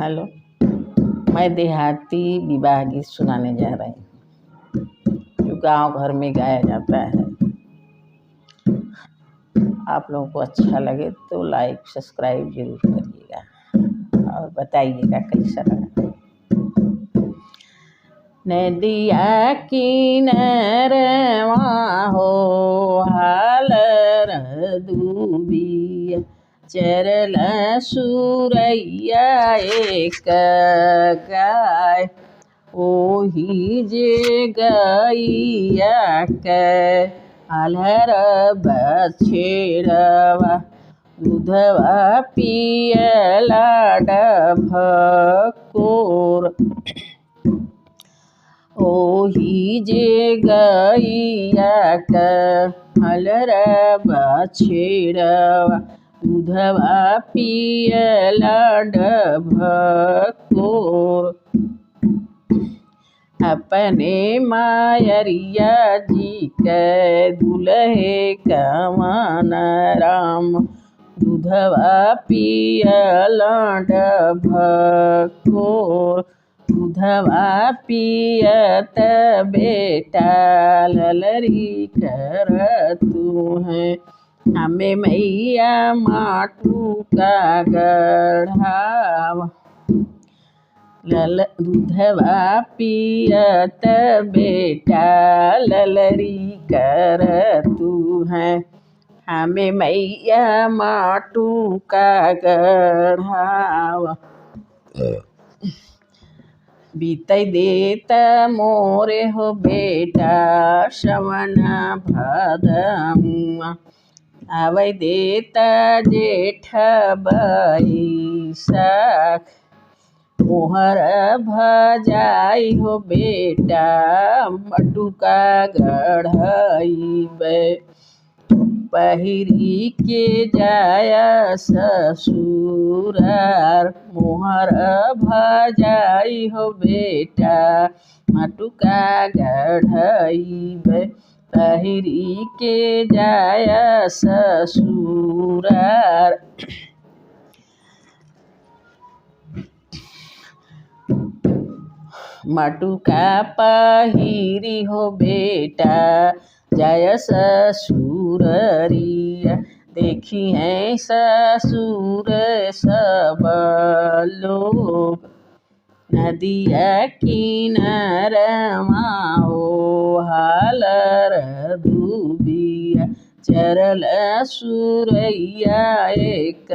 Hello, मैं देहाती विवाह गीत सुनाने जा रही हूँ जो गांव घर में गाया जाता है। आप लोगों को अच्छा लगे तो लाइक सब्सक्राइब जरूर करिएगा और बताइएगा कैसा लगा। नदिया किनारवा हो हालर दुबिया, चरल सुरैया एक गाय, ओही जे गैया के आल्हर बछेड़वा, दूधवा पियला डभकोर, ओही जे गैया के आल्हर बछेड़वा, दूधवा पियला डभकोर। अपने मायरिया जी के दुल्हे कवन राम, दूधवा पियला डभकोर, दूधवा पियत बेटा ललरी करतू है, हमें मैया माटू का गढ़ावा, दूधवा पियत बेटा ललरी करतू है, हमें मैया माटू का गढ़ावा। बीतै देत मोरे हो बेटा श्रवण भादमुआ, आवै देत जेठ बैसाख, मोहर भजाई हो बेटा मटुका गढ़इबे, पहिरी के जाया ससुरार, मोहर भजाई हो बेटा मटुका गढ़इबे, पहिरी के जाया ससुरार। मटुका पहिरी हो बेटा जय ससुररिया, देखी है ससुर सब लोग, नदिया किनारवा हो हालर दुबिया, चरल सुरैया एक